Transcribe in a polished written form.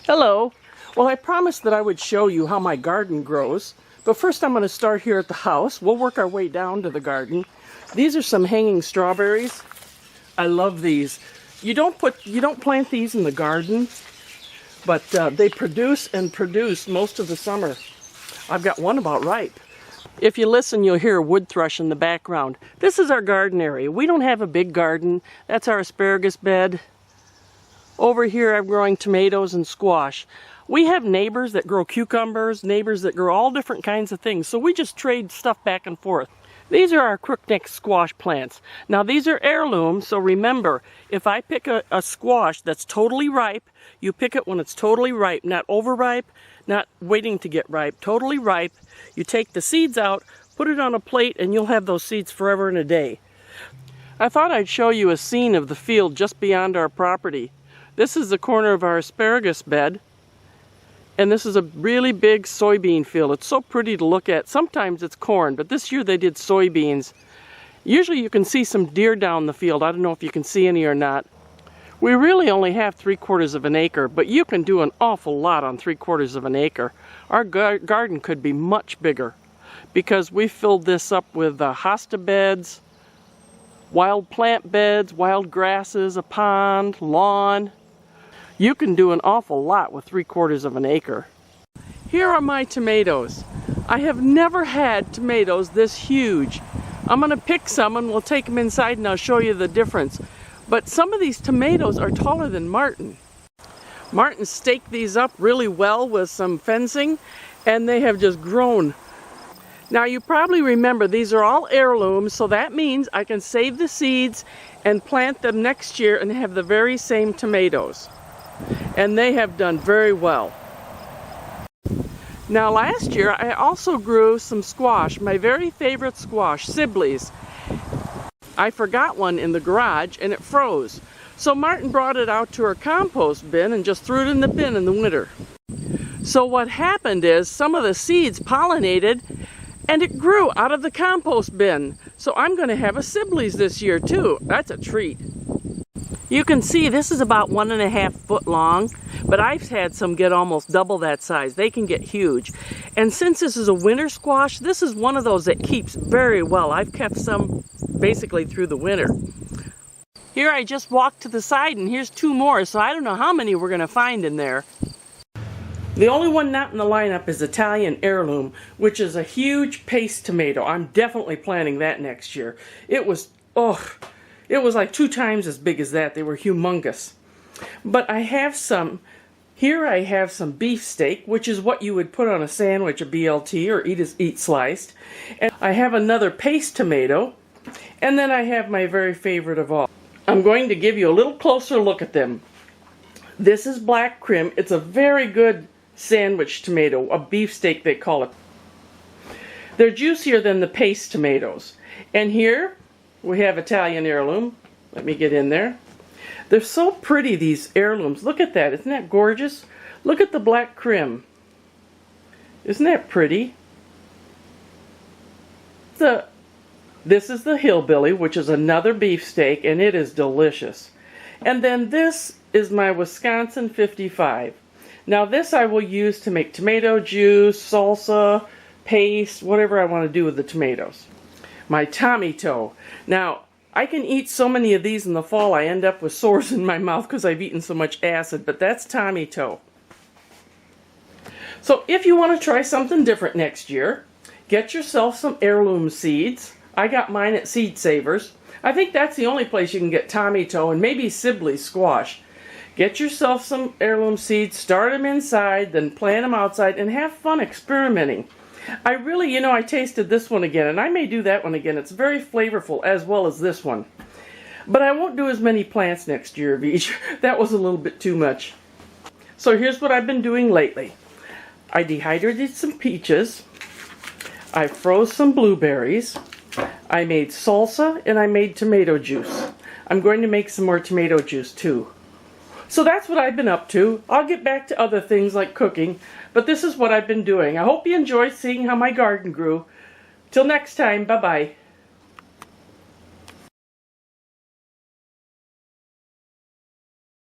Hello. Well, I promised that I would show you how my garden grows, but first I'm going to start here at the house. We'll work our way down to the garden. These are some hanging strawberries. I love these. You don't plant these in the garden, but they produce and produce most of the summer. I've got one about ripe. If you listen, you'll hear a wood thrush in the background. This is our garden area. We don't have a big garden. That's our asparagus bed. Over here I'm growing tomatoes and squash. We have neighbors that grow cucumbers, neighbors that grow all different kinds of things, so we just trade stuff back and forth. These are our Crookneck Squash plants. Now these are heirloom, so remember, if I pick a squash that's totally ripe, you pick it when it's totally ripe, not overripe, not waiting to get ripe, totally ripe. You take the seeds out, put it on a plate, and you'll have those seeds forever and a day. I thought I'd show you a scene of the field just beyond our property. This is the corner of our asparagus bed, and this is a really big soybean field. It's so pretty to look at. Sometimes it's corn, but this year they did soybeans. Usually you can see some deer down the field. I don't know if you can see any or not. We really only have 3/4 of an acre, but you can do an awful lot on 3/4 of an acre. Our garden could be much bigger because we filled this up with hosta beds, wild plant beds, wild grasses, a pond, lawn. You can do an awful lot with 3/4 of an acre. Here are my tomatoes. I have never had tomatoes this huge. I'm going to pick some and we'll take them inside and I'll show you the difference. But some of these tomatoes are taller than Martin. Martin staked these up really well with some fencing and they have just grown. Now you probably remember these are all heirlooms, so that means I can save the seeds and plant them next year and have the very same tomatoes. And they have done very well. Now last year I also grew some squash, my very favorite squash, Sibley's. I forgot one in the garage and it froze. So Martin brought it out to her compost bin and just threw it in the bin in the winter. So what happened is some of the seeds pollinated and it grew out of the compost bin. So I'm going to have a Sibley's this year too. That's a treat. You can see this is about 1.5 foot long, but I've had some get almost double that size. They can get huge. And since this is a winter squash, this is one of those that keeps very well. I've kept some basically through the winter. Here I just walked to the side and here's 2 more, so I don't know how many we're going to find in there. The only one not in the lineup is Italian Heirloom, which is a huge paste tomato. I'm definitely planting that next year. It was like 2 times as big as that. They were humongous. But I have some, here I have some beefsteak, which is what you would put on a sandwich, a BLT, or eat sliced. And I have another paste tomato. And then I have my very favorite of all. I'm going to give you a little closer look at them. This is black crim. It's a very good sandwich tomato, a beefsteak they call it. They're juicier than the paste tomatoes. And here we have Italian Heirloom. Let me get in there. They're so pretty, these heirlooms. Look at that. Isn't that gorgeous? Look at the black crim. Isn't that pretty? This is the Hillbilly, which is another beefsteak, and it is delicious. And then this is my Wisconsin 55. Now this I will use to make tomato juice, salsa, paste, whatever I want to do with the tomatoes. My Tommy Toe. Now, I can eat so many of these in the fall I end up with sores in my mouth because I've eaten so much acid, but that's Tommy Toe. So if you want to try something different next year, get yourself some heirloom seeds. I got mine at Seed Savers. I think that's the only place you can get Tommy Toe and maybe Sibley's squash. Get yourself some heirloom seeds, start them inside, then plant them outside, and have fun experimenting. I really, I tasted this one again, and I may do that one again. It's very flavorful as well as this one. But I won't do as many plants next year of each. That was a little bit too much. So here's what I've been doing lately. I dehydrated some peaches. I froze some blueberries. I made salsa, and I made tomato juice. I'm going to make some more tomato juice too. So that's what I've been up to. I'll get back to other things like cooking, but this is what I've been doing. I hope you enjoyed seeing how my garden grew. Till next time, bye-bye.